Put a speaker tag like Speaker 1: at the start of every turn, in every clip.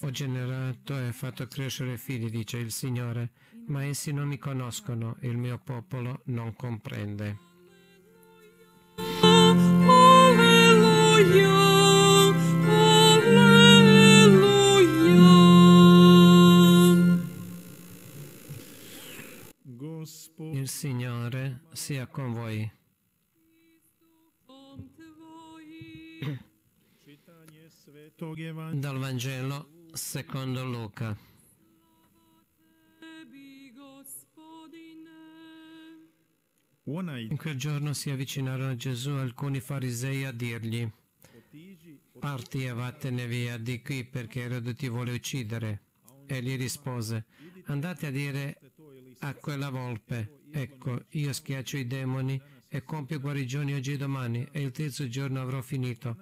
Speaker 1: Ho generato e fatto crescere figli, dice il Signore, ma essi non mi conoscono, il mio popolo non comprende. Il Signore sia con voi. Dal Vangelo secondo Luca. In quel giorno si avvicinarono a Gesù alcuni farisei a dirgli: parti e vattene via di qui perché Erode ti vuole uccidere. Egli rispose: andate a dire a quella volpe: ecco, io schiaccio i demoni e compio guarigioni oggi e domani, e il terzo giorno avrò finito.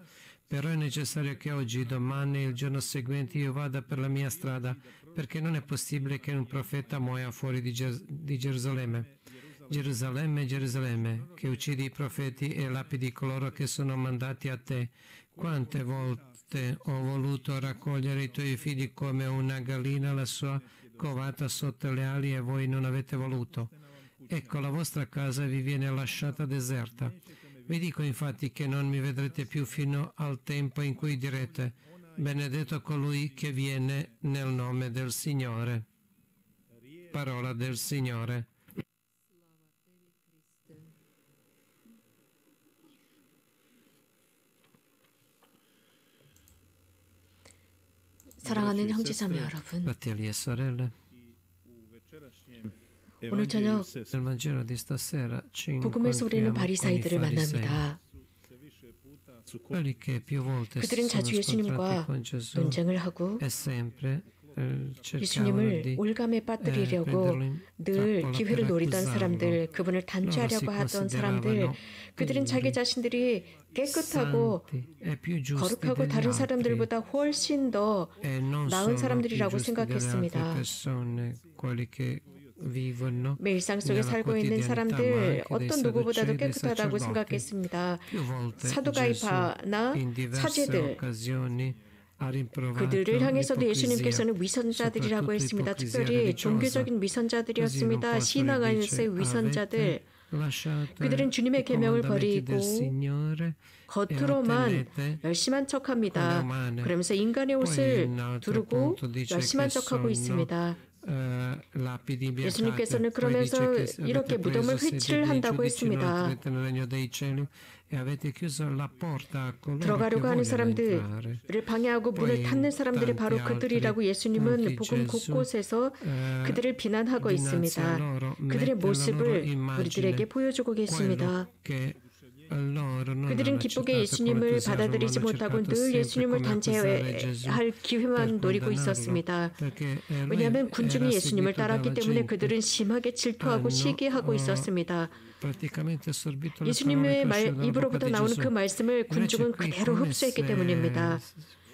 Speaker 1: Però è necessario che oggi, domani e il giorno seguente io vada per la mia strada, perché non è possibile che un profeta muoia fuori di Gerusalemme. Gerusalemme, Gerusalemme, che uccidi i profeti e lapidi coloro che sono mandati a te. Quante volte ho voluto raccogliere i tuoi figli come una gallina la sua covata sotto le ali e voi non avete voluto. Ecco, la vostra casa vi viene lasciata deserta. Vi dico infatti che non mi vedrete più fino al tempo in cui direte: benedetto colui che viene nel nome del Signore. Parola del Signore.
Speaker 2: 사랑하는 형제자매 여러분,
Speaker 1: Fratelli e sorelle,
Speaker 2: 오늘 저녁
Speaker 1: nel Vangelo di stasera ci
Speaker 2: 복음에서 우리는
Speaker 1: incontriamo con i
Speaker 2: 바리사이들을
Speaker 1: farisei,
Speaker 2: 만납니다.
Speaker 1: quelli che più volte si
Speaker 2: 그들은
Speaker 1: sono
Speaker 2: 자주
Speaker 1: scontrati
Speaker 2: 예수님과
Speaker 1: con Gesù
Speaker 2: 논쟁을 하고
Speaker 1: e sempre cercavano
Speaker 2: 예수님을
Speaker 1: di
Speaker 2: 올감에 빠뜨리려고
Speaker 1: prenderlo in
Speaker 2: 늘
Speaker 1: trappola
Speaker 2: 기회를
Speaker 1: per
Speaker 2: 노리던
Speaker 1: accusarlo.
Speaker 2: 사람들, 그분을 단죄하려고 하던 사람들, 그들은 자기 자신들이 깨끗하고
Speaker 1: santi e più giusti
Speaker 2: 거룩하고
Speaker 1: degli
Speaker 2: 다른
Speaker 1: altri
Speaker 2: 사람들보다 훨씬 더
Speaker 1: e non
Speaker 2: 나은
Speaker 1: sono più
Speaker 2: 사람들이라고
Speaker 1: giusti delle altre
Speaker 2: 생각했습니다.
Speaker 1: persone, quelli che vivono
Speaker 2: 매 일상 속에
Speaker 1: nella
Speaker 2: 살고 있는
Speaker 1: quotidianità, ma
Speaker 2: 사람들
Speaker 1: anche dei
Speaker 2: 어떤 누구보다도
Speaker 1: sadducei, dei
Speaker 2: 깨끗하다고
Speaker 1: sacerdoti.
Speaker 2: 생각했습니다.
Speaker 1: Più volte
Speaker 2: 사도
Speaker 1: Gesù
Speaker 2: 가이파나
Speaker 1: in diverse
Speaker 2: 사제들,
Speaker 1: occasioni ha rimproverato
Speaker 2: 그들을 향해서도
Speaker 1: l'ipocrisia,
Speaker 2: 예수님께서는 위선자들이라고
Speaker 1: soprattutto
Speaker 2: 했습니다.
Speaker 1: ipocrisia
Speaker 2: 특별히
Speaker 1: religiosa.
Speaker 2: 종교적인
Speaker 1: Così
Speaker 2: 위선자들이었습니다.
Speaker 1: l'apostolo
Speaker 2: 신앙
Speaker 1: dice:
Speaker 2: 안에서의 위선자들.
Speaker 1: avete lasciato
Speaker 2: 그들은 주님의
Speaker 1: i
Speaker 2: 계명을
Speaker 1: comandamenti del
Speaker 2: 버리고
Speaker 1: Signore e
Speaker 2: 겉으로만
Speaker 1: ottenete
Speaker 2: 열심한 척합니다.
Speaker 1: quelle umane.
Speaker 2: 그러면서 인간의
Speaker 1: Poi
Speaker 2: 옷을
Speaker 1: in un altro
Speaker 2: 두르고
Speaker 1: punto dice
Speaker 2: 열심한
Speaker 1: che
Speaker 2: 척하고
Speaker 1: sono
Speaker 2: 있습니다.
Speaker 1: lapidi biancate.
Speaker 2: 예수님께서는
Speaker 1: Poi dice
Speaker 2: 그러면서
Speaker 1: che
Speaker 2: 이렇게
Speaker 1: avete
Speaker 2: 무덤을
Speaker 1: preso sede
Speaker 2: 회치를
Speaker 1: dei
Speaker 2: 한다고
Speaker 1: giudici, non
Speaker 2: 했습니다.
Speaker 1: entrerete nel regno dei cieli e avete chiuso la porta a coloro che
Speaker 2: 들어가려고 하는
Speaker 1: vogliono entrare.
Speaker 2: 사람들을 방해하고 문을
Speaker 1: Poi
Speaker 2: 닫는 사람들이
Speaker 1: tanti
Speaker 2: 바로
Speaker 1: altri
Speaker 2: 그들이라고 예수님은
Speaker 1: punti
Speaker 2: 복음
Speaker 1: Gesù
Speaker 2: 곳곳에서 그들을 비난하고
Speaker 1: dinanzi a
Speaker 2: 있습니다.
Speaker 1: loro
Speaker 2: 그들의
Speaker 1: mette la loro
Speaker 2: 모습을
Speaker 1: immagine,
Speaker 2: 우리들에게 보여주고 계십니다.
Speaker 1: quello che loro non
Speaker 2: 그들은
Speaker 1: hanno
Speaker 2: 기쁘게
Speaker 1: accettato con
Speaker 2: 예수님을
Speaker 1: entusiasmo,
Speaker 2: 받아들이지
Speaker 1: hanno
Speaker 2: 못하고
Speaker 1: cercato
Speaker 2: 늘
Speaker 1: sempre
Speaker 2: 예수님을
Speaker 1: come accusare Gesù
Speaker 2: 단죄할
Speaker 1: per
Speaker 2: 기회만 노리고
Speaker 1: condannarlo,
Speaker 2: 있었습니다.
Speaker 1: perché lui
Speaker 2: 왜냐하면 군중이
Speaker 1: era
Speaker 2: 예수님을
Speaker 1: seguito
Speaker 2: 따랐기
Speaker 1: dalla
Speaker 2: 때문에
Speaker 1: gente.
Speaker 2: 그들은 심하게 질투하고
Speaker 1: hanno
Speaker 2: 시기하고 있었습니다.
Speaker 1: praticamente assorbito le parole
Speaker 2: 예수님의
Speaker 1: che uscivano dalla bocca
Speaker 2: 입으로부터
Speaker 1: di
Speaker 2: 나오는
Speaker 1: Gesù.
Speaker 2: 그 말씀을
Speaker 1: Invece
Speaker 2: 군중은
Speaker 1: qui
Speaker 2: 그대로
Speaker 1: come
Speaker 2: 흡수했기
Speaker 1: se
Speaker 2: 때문입니다.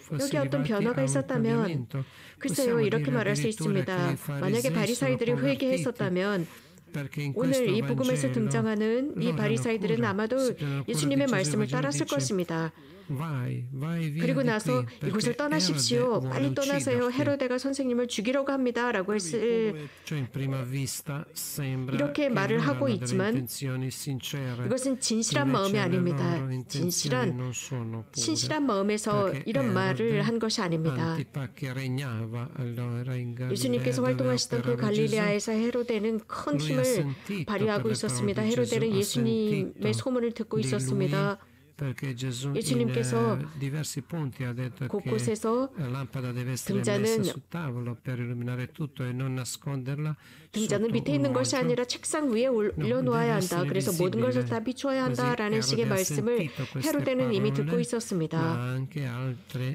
Speaker 1: fosse
Speaker 2: 여기 어떤
Speaker 1: arrivati
Speaker 2: 변화가
Speaker 1: a un
Speaker 2: 있었다면
Speaker 1: cambiamento.
Speaker 2: 글쎄요,
Speaker 1: Possiamo
Speaker 2: 이렇게
Speaker 1: dire
Speaker 2: 말할 수
Speaker 1: addirittura che i
Speaker 2: 있습니다. 만약에
Speaker 1: farisei sono
Speaker 2: 바리사이들이
Speaker 1: convertiti,
Speaker 2: 회개했었다면
Speaker 1: perché in
Speaker 2: 오늘
Speaker 1: questo
Speaker 2: 이 복음에서
Speaker 1: Vangelo
Speaker 2: 등장하는 이
Speaker 1: loro hanno
Speaker 2: 바리사이들은
Speaker 1: cura,
Speaker 2: 아마도
Speaker 1: si prendono cura di
Speaker 2: 예수님의
Speaker 1: Gesù.
Speaker 2: 말씀을
Speaker 1: Vangelo
Speaker 2: 따랐을
Speaker 1: dice:
Speaker 2: 것입니다.
Speaker 1: vai via
Speaker 2: 그리고
Speaker 1: di
Speaker 2: 나서
Speaker 1: qui,
Speaker 2: 이곳을
Speaker 1: perché
Speaker 2: 떠나십시오.
Speaker 1: Erode vuole
Speaker 2: 빨리 떠나세요.
Speaker 1: ucciderti.
Speaker 2: 헤로데가 선생님을 죽이려고 합니다. 라고 했을
Speaker 1: Cioè in prima vista sembra
Speaker 2: 이렇게
Speaker 1: che
Speaker 2: 말을
Speaker 1: loro
Speaker 2: 하고
Speaker 1: hanno delle
Speaker 2: 있지만
Speaker 1: intenzioni sincere.
Speaker 2: 이것은 진실한 마음이
Speaker 1: Invece le
Speaker 2: 아닙니다.
Speaker 1: loro intenzioni
Speaker 2: 진실한
Speaker 1: non sono pure.
Speaker 2: 신실한 마음에서
Speaker 1: Perché
Speaker 2: 이런 말을
Speaker 1: Erode,
Speaker 2: 한 것이 아닙니다.
Speaker 1: Antipa che regnava allora in Galilea,
Speaker 2: 예수님께서
Speaker 1: dove
Speaker 2: 활동하시던 그
Speaker 1: operava Gesù,
Speaker 2: 갈릴레아에서 헤로데는 큰
Speaker 1: lui ha
Speaker 2: 힘을
Speaker 1: sentito
Speaker 2: 발휘하고
Speaker 1: per le
Speaker 2: 있었습니다.
Speaker 1: parole di Gesù,
Speaker 2: 헤로데는
Speaker 1: ha
Speaker 2: 예수님의
Speaker 1: sentito
Speaker 2: 소문을 듣고
Speaker 1: di lui,
Speaker 2: 있었습니다.
Speaker 1: perché Gesù in
Speaker 2: 예수님께서
Speaker 1: diversi punti ha detto che
Speaker 2: 곳곳에서
Speaker 1: la lampada deve essere messa
Speaker 2: 등잔은
Speaker 1: sul tavolo per illuminare tutto e non nasconderla
Speaker 2: 등잔은
Speaker 1: sotto
Speaker 2: 밑에
Speaker 1: un
Speaker 2: 있는 것이
Speaker 1: loggia.
Speaker 2: 아니라 책상 위에 올려놓아야 한다. 그래서 모든 것을 다 비춰야 한다라는 식의 말씀을 헤로데는 이미 듣고 있었습니다.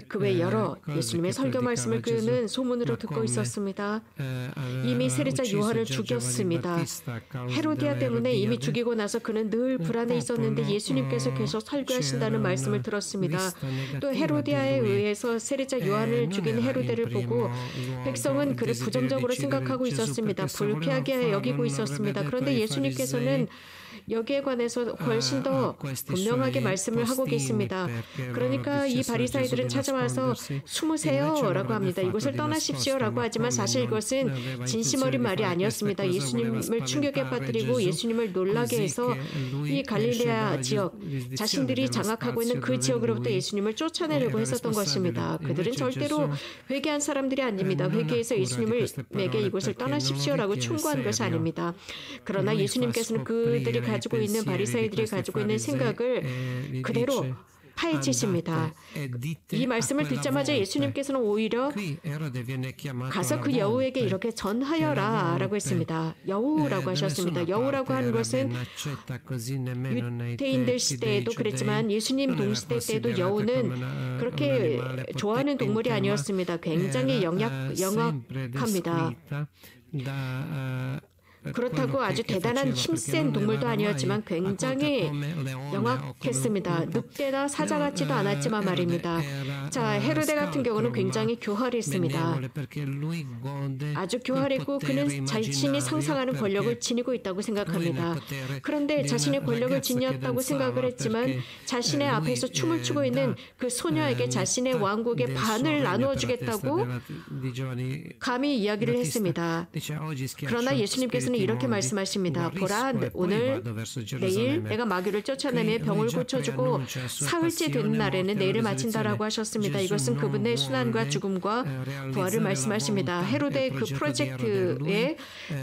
Speaker 2: 그 외 여러 예수님의 설교 말씀을 그는 소문으로 듣고 있었습니다. 이미 세례자 요한을 죽였습니다. 헤로디아 때문에 이미 죽이고 나서 그는 늘 불안해 있었는데 예수님께서 계속 설교하신다는 말씀을 들었습니다. 또 헤로디아에 의해서 세례자 요한을 죽인 헤로데를 보고 백성은 그를 부정적으로 생각하고 있었습니다. 불쾌하게 여기고 있었습니다. 그런데 예수님께서는 여기에 관해서 훨씬 더 분명하게 말씀을 하고 계십니다. 그러니까 이 바리사이들은 찾아와서 숨으세요 라고 합니다. 이곳을 떠나십시오 라고 하지만 사실 이것은 진심 어린 말이 아니었습니다. 예수님을 충격에 빠뜨리고 예수님을 놀라게 해서 이 갈릴레아 지역, 자신들이 장악하고 있는 그 지역으로부터 예수님을 쫓아내려고 했었던 것입니다. 그들은 절대로 회개한 사람들이 아닙니다. 회개해서 예수님에게 이곳을 떠나십시오라고 충고한 것이 아닙니다. 그러나 예수님께서는 그들이 가지고 있는 바리사이들이 가지고 있는 생각을 그대로 파헤치십니다. 이 말씀을 듣자마자 예수님께서는 오히려 가서 그 여우에게 이렇게 전하여라 라고 했습니다. 여우라고 하셨습니다. 여우라고 하는 것은 유대인들 시대에도 그랬지만 예수님 동시대 때도 여우는 그렇게 좋아하는 동물이 아니었습니다. 굉장히 영악합니다. 그렇다고 아주 대단한 힘센 동물도 아니었지만 굉장히 영악했습니다. 늑대나 사자 같지도 않았지만 말입니다. 자, 헤로데 같은 경우는 굉장히 교활했습니다. 아주 교활했고 그는 자신이 상상하는 권력을 지니고 있다고 생각합니다. 그런데 자신의 권력을 지녔다고 생각을 했지만 자신의 앞에서 춤을 추고 있는 그 소녀에게 자신의 왕국의 반을 나누어 주겠다고 감히 이야기를 했습니다. 그러나 예수님께서는 이렇게 말씀하십니다. 보라, 오늘, 내일 내가 마귀를 쫓아내며 병을 고쳐주고 사흘째 되는 날에는 내일을 마친다라고 하셨습니다. 이것은 그분의 순환과 죽음과 부활을 말씀하십니다. 헤로데의 그 프로젝트에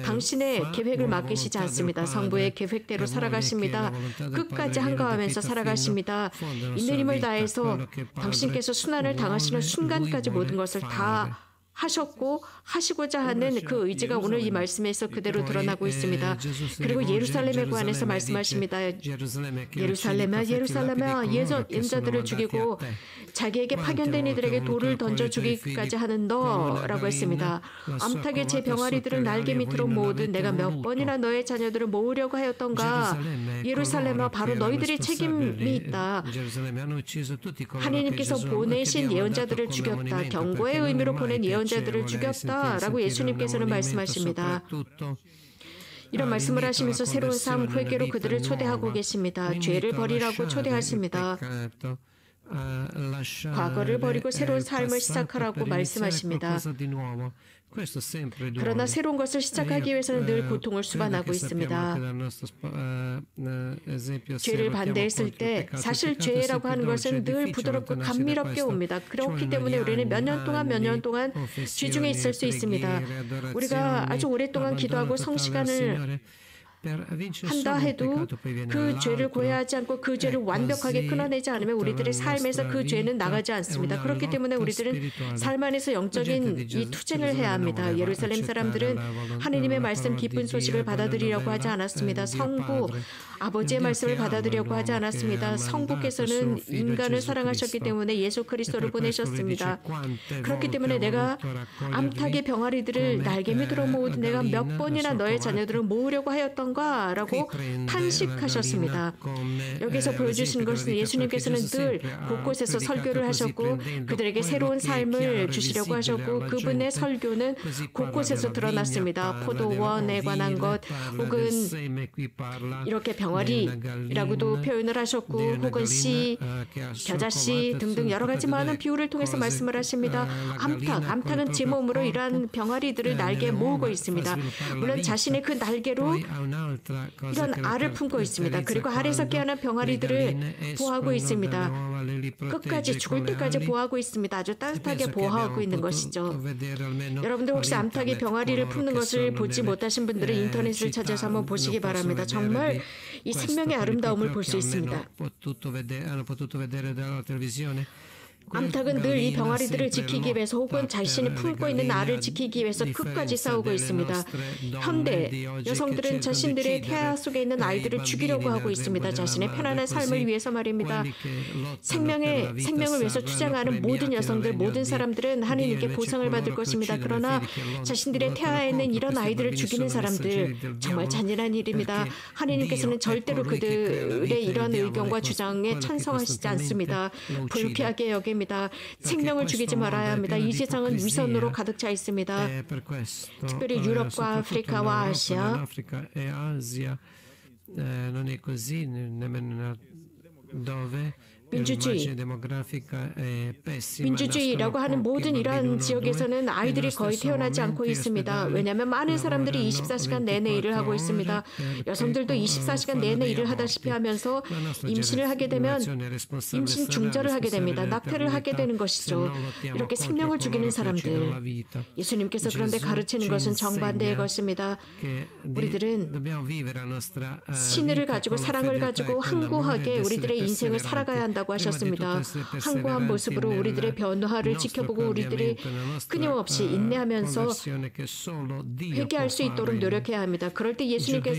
Speaker 2: 당신의 계획을 맡기시지 않습니다. 성부의 계획대로 살아가십니다. 끝까지 한가하면서 살아가십니다. 있는 힘을 다해서 당신께서 순환을 당하시는 순간까지 모든 것을 다 하셨고 하시고자 하는 그 의지가 오늘 이 말씀에서 그대로 드러나고 있습니다. 그리고 예루살렘에 관해서 말씀하십니다. 예루살렘아, 예루살렘아, 예언자들을 죽이고 자기에게 파견된 이들에게 돌을 던져 죽이기까지 하는 너라고 했습니다. 암탉의 제 병아리들을 날개 밑으로 모으듯 내가 몇 번이나 너의 자녀들을 모으려고 하였던가. 예루살렘아, 바로 너희들이 책임이 있다. 하나님께서 보내신 예언자들을 죽였다. 경고의 의미로 보낸 예언자들을 죽였다라고 예수님께서는 말씀하십니다. 이런 말씀을 하시면서 새로운 삶, 회개로 그들을 초대하고 계십니다. 죄를 버리라고 초대하십니다. 과거를 버리고 새로운 삶을 시작하라고 말씀하십니다. 그러나 새로운 것을 시작하기 위해서는 늘 고통을 수반하고 있습니다. 죄를 반대했을 때 사실 죄라고 하는 것은 늘 부드럽고 감미롭게 옵니다. 그렇기 때문에 우리는 몇 년 동안 죄 중에 있을 수 있습니다. 우리가 아주 오랫동안 기도하고 성시간을 한다 해도 그 죄를 고해하지 않고 그 죄를 완벽하게 끊어내지 않으면 우리들의 삶에서 그 죄는 나가지 않습니다. 그렇기 때문에 우리들은 삶 안에서 영적인 이 투쟁을 해야 합니다. 예루살렘 사람들은 하느님의 말씀 기쁜 소식을 받아들이려고 하지 않았습니다. 성부, 아버지의 말씀을 받아들이려고 하지 않았습니다. 성부께서는 인간을 사랑하셨기 때문에 예수 그리스도를 보내셨습니다. 그렇기 때문에 내가 암탉의 병아리들을 날개 밑으로 모으듯 내가 몇 번이나 너의 자녀들을 모으려고 하였던 라고 탄식하셨습니다. 여기서 보여주시는 것은 예수님께서는 늘 곳곳에서 설교를 하셨고 그들에게 새로운 삶을 주시려고 하셨고 그분의 설교는 곳곳에서 드러났습니다. 포도원에 관한 것 혹은 이렇게 병아리라고도 표현을 하셨고 혹은 씨, 겨자씨 등등 여러 가지 많은 비유를 통해서 말씀을 하십니다. 암탉은 제 몸으로 이러한 병아리들을 날개에 모으고 있습니다. 물론 자신의 그 날개로 이런 알을 품고 있습니다. 그리고 알에서 깨어난 병아리들을 보호하고 있습니다. 끝까지 죽을 때까지 보호하고 있습니다. 아주 따뜻하게 보호하고 있는 것이죠. 여러분들 혹시 암탉의 병아리를 품는 것을 보지 못하신 분들은 인터넷을 찾아서 한번 보시기 바랍니다. 정말 이 생명의 아름다움을 볼 수 있습니다. 암탉은 늘 이 병아리들을 지키기 위해서 혹은 자신이 품고 있는 알을 지키기 위해서 끝까지 싸우고 있습니다. 현대 여성들은 자신들의 태아 속에 있는 아이들을 죽이려고 하고 있습니다. 자신의 편안한 삶을 위해서 말입니다. 생명을 위해서 투쟁하는 모든 여성들, 모든 사람들은 하느님께 보상을 받을 것입니다. 그러나 자신들의 태아에 있는 이런 아이들을 죽이는 사람들, 정말 잔인한 일입니다. 하느님께서는 절대로 그들의 이런 의견과 주장에 찬성하시지 않습니다. 불쾌하게 여깁니다. 생명을 죽이지 말아야 합니다. 이 세상은 위선으로 가득 차 있습니다. 특별히 유럽과 아프리카와 아시아
Speaker 1: non è così nemmeno dove
Speaker 2: 민주주의라고 하는 모든 이러한 지역에서는 아이들이 거의 태어나지 않고 있습니다. 왜냐하면 많은 사람들이 24시간 내내 일을 하고 있습니다. 여성들도 24시간 내내 일을 하다시피 하면서 임신을 하게 되면 임신 중절을 하게 됩니다. 낙태를 하게 되는 것이죠. 이렇게 생명을 죽이는 사람들. 예수님께서 그런데 가르치는 것은 정반대의 것입니다. 우리들은 신의를 가지고 사랑을 가지고 항구하게 우리들의 인생을 살아가야 한다고 하셨습니다. 항구한 모습으로 우리들의 변화를 지켜보고 우리들이 끊임없이 인내하면서 회개할 수 있도록 노력해야 합니다. 그럴 때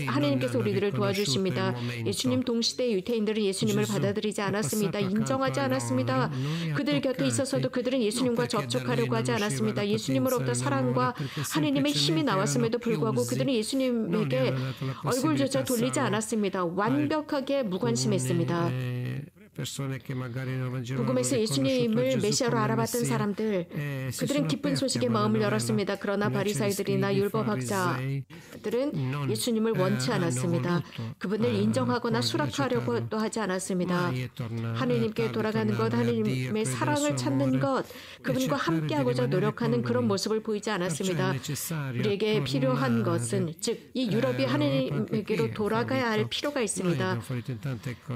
Speaker 2: 하나님께서 우리들을 도와주십니다. 예수님 동시대 유대인들은 예수님을 받아들이지 않았습니다. 인정하지 않았습니다. 그들 곁에 있어서도 그들은 예수님과 접촉하려고 하지 않았습니다. 예수님으로부터 사랑과 하나님의 힘이 나왔음에도 불구하고 그들은 예수님에게 얼굴조차 돌리지 않았습니다. 완벽하게 무관심했습니다. 복음에서 예수님을 메시아로 알아봤던 사람들, 그들은 기쁜 소식에 마음을 열었습니다. 그러나 바리사이들이나 율법학자들은 예수님을 원치 않았습니다. 그분을 인정하거나 수락하려고도 하지 않았습니다. 하느님께 돌아가는 것, 하느님의 사랑을 찾는 것, 그분과 함께하고자 노력하는 그런 모습을 보이지 않았습니다. 우리에게 필요한 것은, 즉 이 유럽이 하느님에게로 돌아가야 할 필요가 있습니다.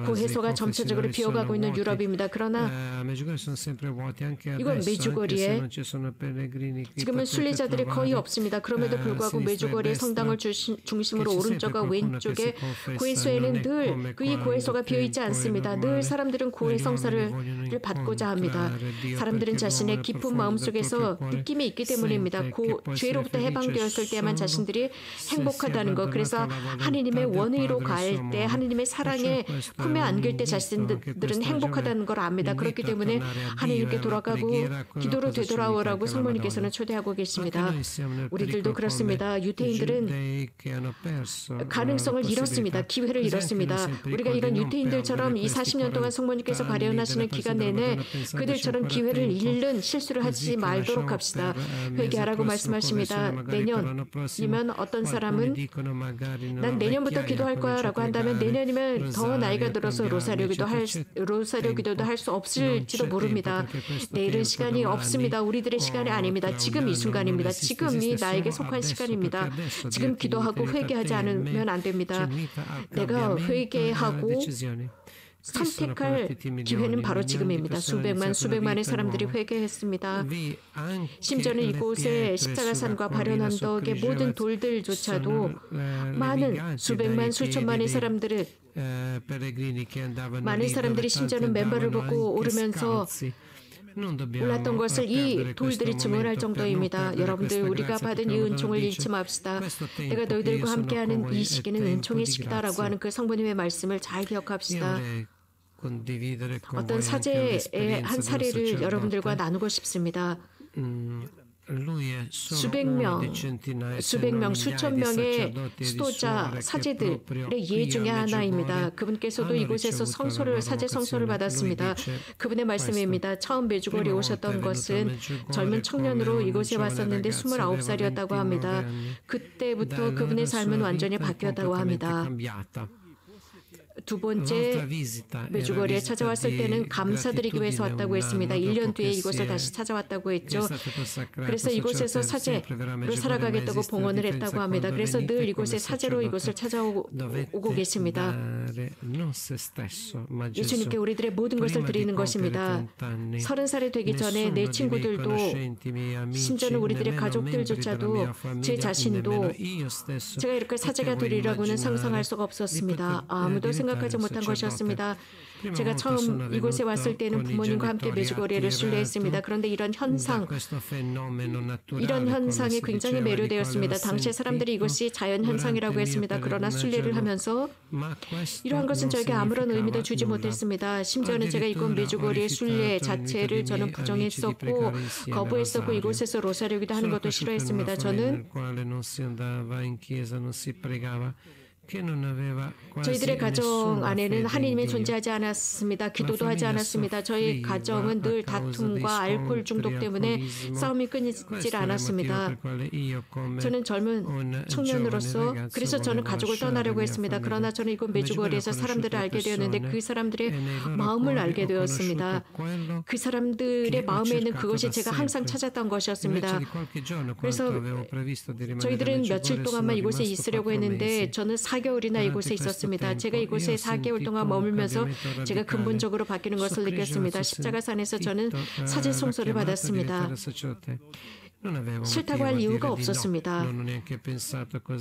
Speaker 2: 고해소가 점차적으로 비어가고 있는 유럽입니다. 그러나 이건 메주거리에 지금은 순례자들이 거의 없습니다. 그럼에도 불구하고 메주거리의 성당을 중심으로 오른쪽과 왼쪽에 고해소에는 늘 이 고해소가 비어있지 않습니다. 늘 사람들은 고해 성사를 받고자 합니다. 사람들은 자신의 깊은 마음속에서 느낌이 있기 때문입니다. 죄로부터 해방되었을 때만 자신들이 행복하다는 것. 그래서 하느님의 원의로 갈 때, 하느님의 사랑에 품에 안길 때 자신들은 행복하다는 걸 압니다. 그렇기 때문에 하느님께 돌아가고 기도로 되돌아오라고 성모님께서는 초대하고 계십니다. 우리들도 그렇습니다. 유대인들은 가능성을 잃었습니다. 기회를 잃었습니다. 우리가 이런 유대인들처럼 이 40년 동안 성모님께서 발현하시는 기간 내내 그들처럼 기회를 잃는 실수를 하지 말도록 합시다. 회개하라고 말씀하십니다. 내년이면 어떤 사람은 난 내년부터 기도할 거야 라고 한다면 내년이면 더 나이가 들어서 로사rio 기도도 할 수 없을지도 모릅니다. 내일은 시간이 없습니다. 우리들의 시간이 아닙니다. 지금 이 순간입니다. 지금이 나에게 속한 시간입니다. 지금 기도하고 회개하지 않으면 안 됩니다. 내가 회개하고 선택할 기회는 바로 지금입니다. 수백만의 사람들이 회개했습니다. 심지어는 이곳에 십자가산과 발현 언덕의 모든 돌들조차도 많은 수천만의 사람들을 많은 사람들이 심지어는 맨발을 벗고 오르면서 올랐던 것을 이 돌들이 증언할 정도입니다. 여러분들, 우리가 받은 이 은총을 잃지 맙시다. 내가 너희들과 함께하는 이 시기는 은총의 시기다라고 하는 그 성부님의 말씀을 잘 기억합시다. 어떤 사제의 한 사례를 여러분들과 나누고 싶습니다. 수천 명의 수도자 사제들의 예 중에 하나입니다. 그분께서도 이곳에서 사제 성소를 받았습니다. 그분의 말씀입니다. 처음 메주거리에 오셨던 것은 젊은 청년으로 이곳에 왔었는데 29살이었다고 합니다. 그때부터 그분의 삶은 완전히 바뀌었다고 합니다. 두 번째 메주거리에 찾아왔을 때는 감사드리기 위해서 왔다고 했습니다. 1년 뒤에 이곳을 다시 찾아왔다고 했죠. 그래서 이곳에서 사제로 살아가겠다고 봉헌을 했다고 합니다. 그래서 늘 이곳에 사제로 이곳을 찾아오고 계십니다. 예수님께 우리들의 모든 것을 드리는 것입니다. 30살이 되기 전에 내 친구들도 심지어는 우리들의 가족들조차도 제 자신도 제가 이렇게 사제가 되리라고는 상상할 수가 없었습니다. 아무도 생각하지 못한 것이었습니다. 제가 처음 이곳에 왔을 때는 부모님과 함께 메주거리를 순례했습니다. 그런데 이런 현상에 굉장히 매료되었습니다. 당시에 사람들이 이것이 자연현상이라고 했습니다. 그러나 순례를 하면서 이러한 것은 저에게 아무런 의미도 주지 못했습니다. 심지어는 제가 이곳 메주거리의 순례 자체를 저는 부정했었고 거부했었고 이곳에서 로사rio 기도하는 것도 싫어했습니다. 저는 저희들의 가정 안에는 하느님이 존재하지 않았습니다. 기도도 하지 않았습니다. 저희 가정은 늘 다툼과 알코올 중독 때문에 싸움이 끊이질 않았습니다. 저는 젊은 청년으로서 그래서 저는 가족을 떠나려고 했습니다. 그러나 저는 이곳 메주거리에서 사람들을 알게 되었는데 그 사람들의 마음을 알게 되었습니다. 그 사람들의 마음에 있는 그것이 제가 항상 찾았던 것이었습니다. 그래서 저희들은 며칠 동안만 이곳에 있으려고 했는데 저는 4개월이나 이곳에 있었습니다. 제가 이곳에 4개월 동안 머물면서 제가 근본적으로 바뀌는 것을 느꼈습니다. 십자가산에서 저는 사제 송소를 받았습니다. 싫다고 할 이유가 없었습니다.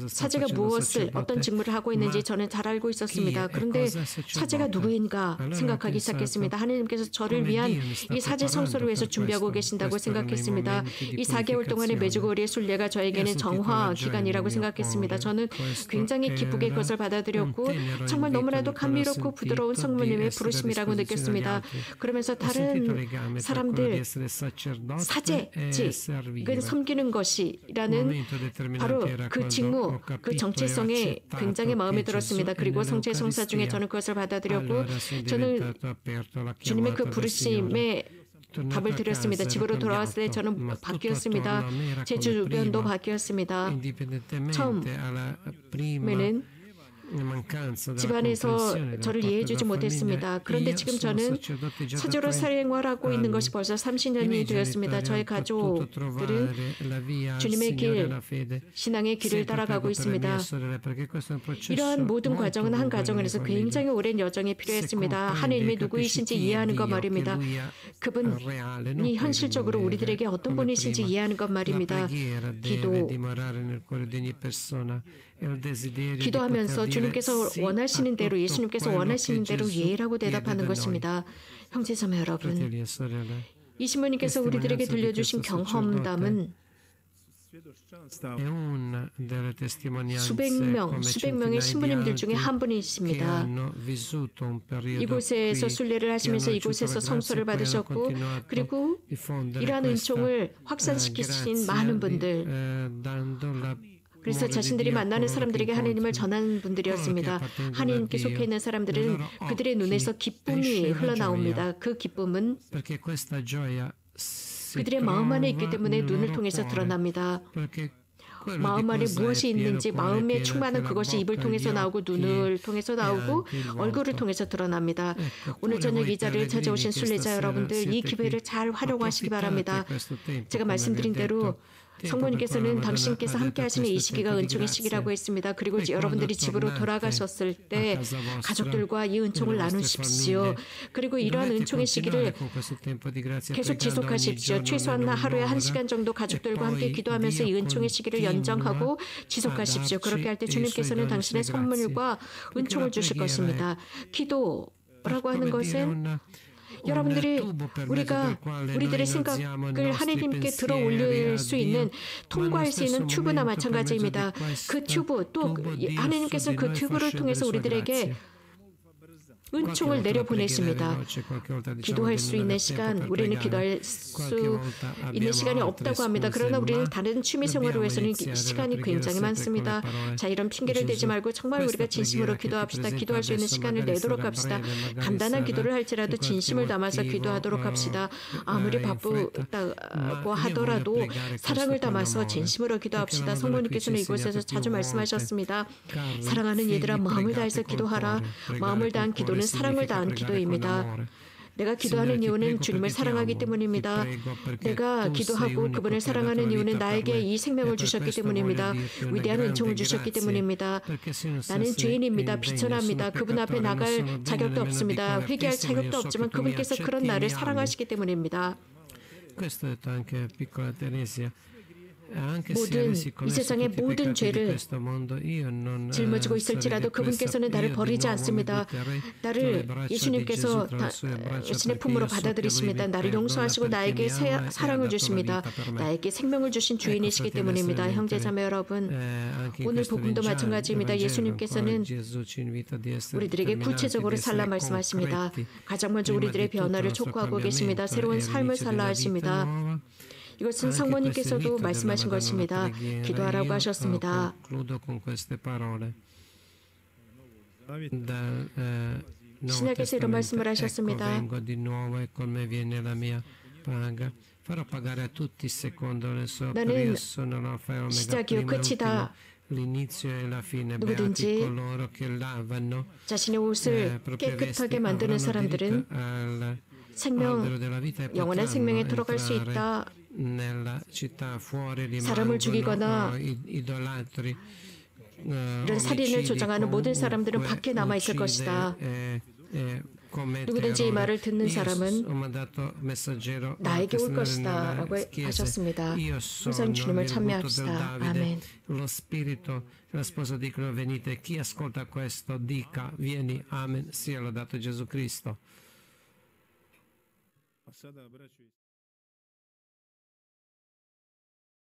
Speaker 2: 사제가 무엇을 어떤 직무를 하고 있는지 저는 잘 알고 있었습니다. 그런데 사제가 누구인가 생각하기 시작했습니다. 하나님께서 저를 위한 이 사제 성소를 위해서 준비하고 계신다고 생각했습니다. 이 4개월 동안의 메주거리의 순례가 저에게는 정화 기간이라고 생각했습니다. 저는 굉장히 기쁘게 그것을 받아들였고 정말 너무나도 감미롭고 부드러운 성모님의 부르심이라고 느꼈습니다. 그러면서 다른 사람들 사제, 즉 섬기는 것이라는 바로 그 직무, 그 정체성에 굉장히 마음에 들었습니다. 그리고 성체 성사 중에 저는 그것을 받아들였고 저는 주님의 그 부르심에 답을 드렸습니다. 집으로 돌아왔을 때 저는 바뀌었습니다. 제 주변도 바뀌었습니다. 처음에는 집안에서 저를 이해해주지 못했습니다. 그런데 지금 저는 사제로 생활하고 있는 것이 벌써 30년이 되었습니다. 저의 가족들은 주님의 길, 신앙의 길을 따라가고 있습니다. 이러한 모든 과정은 한 가정 안에서 굉장히 오랜 여정이 필요했습니다. 하나님이 누구이신지 이해하는 것 말입니다. 그분이 현실적으로 우리들에게 어떤 분이신지 이해하는 것 말입니다. 기도하면서 주님께서 원하시는 대로, 예수님께서 원하시는 대로 예라고 대답하는 것입니다. 형제자매 여러분, 이 신부님께서 우리들에게 들려주신 경험담은 수백 명의 신부님들 중에 한 분이십니다. 이곳에서 순례를 하시면서 이곳에서 성소를 받으셨고 그리고 이러한 은총을 확산시키신 많은 분들, 그래서 자신들이 만나는 사람들에게 하나님을 전하는 분들이었습니다. 하나님께 속해 있는 사람들은 그들의 눈에서 기쁨이 흘러나옵니다. 그 기쁨은 그들의 마음 안에 있기 때문에 눈을 통해서 드러납니다. 마음 안에 무엇이 있는지, 마음에 충만한 그것이 입을 통해서 나오고 눈을 통해서 나오고 얼굴을 통해서 드러납니다. 오늘 저녁 이 자리를 찾아오신 순례자 여러분들, 이 기회를 잘 활용하시기 바랍니다. 제가 말씀드린 대로 성모님께서는 당신께서 함께 하시는 이 시기가 은총의 시기라고 했습니다. 그리고 여러분들이 집으로 돌아가셨을 때 가족들과 이 은총을 나누십시오. 그리고 이러한 은총의 시기를 계속 지속하십시오. 최소한 하루에 1시간 정도 가족들과 함께 기도하면서 이 은총의 시기를 연장하고 지속하십시오. 그렇게 할 때 주님께서는 당신의 선물과 은총을 주실 것입니다. 기도라고 하는 것은 여러분들이 우리들의 생각을 하나님께 들어 올릴 수 있는, 통과할 수 있는 튜브나 마찬가지입니다. 그 튜브, 또 하나님께서는 그 튜브를 통해서 우리들에게 은총을 내려보내십니다. 기도할 수 있는 시간, 우리는 기도할 수 있는 시간이 없다고 합니다. 그러나 우리는 다른 취미 생활을 위해서는 시간이 굉장히 많습니다. 자, 이런 핑계를 대지 말고 정말 우리가 진심으로 기도합시다. 기도할 수 있는 시간을 내도록 합시다. 간단한 기도를 할지라도 진심을 담아서 기도하도록 합시다. 아무리 바쁘다고 하더라도 사랑을 담아서 진심으로 기도합시다. 성모님께서는 이곳에서 자주 말씀하셨습니다. 사랑하는 얘들아, 마음을 다해서 기도하라. 마음을 다한 기도는 사랑을 다한 기도입니다. 내가 기도하는 이유는 주님을 사랑하기 때문입니다. 내가 기도하고 그분을 사랑하는 이유는 나에게 이 생명을 주셨기 때문입니다. 위대한 은총을 주셨기 때문입니다. 나는 죄인입니다. 비천합니다. 그분 앞에 나갈 자격도 없습니다. 회개할 자격도 없지만 그분께서 그런 나를 사랑하시기 때문입니다. 이 세상의 모든 죄를 짊어지고 있을지라도 그분께서는 나를 버리지 않습니다. 나를 예수님께서 신의 품으로 받아들이십니다. 나를 용서하시고 나에게 사랑을 주십니다. 나에게 생명을 주신 주인이시기 때문입니다. 형제자매 여러분, 오늘 복음도 마찬가지입니다. 예수님께서는 우리들에게 구체적으로 살라 말씀하십니다. 가장 먼저 우리들의 변화를 촉구하고 계십니다. 새로운 삶을 살라 하십니다. 이것은 성모님께서도 말씀하신 것입니다. 기도하라고 하셨습니다. 신약에서 이런 말씀을 하셨습니다. 나는 시작이요 끝이다. 누구든지 자신의 옷을 깨끗하게 만드는 사람들은 영원한 생명에 들어갈 수 있다. 사람을 죽이거나 이런 살인을 조장하는 모든 사람들은 밖에 남아 있을 것이다. 누구든지 이 말을 듣는 사람은 나에게 올 것이다 라고 하셨습니다. 항상 주님을 찬미합시다. 아멘.
Speaker 1: La sposa dicono venite, chi ascolta questo dica vieni, amen, sia lodato Gesù Cristo.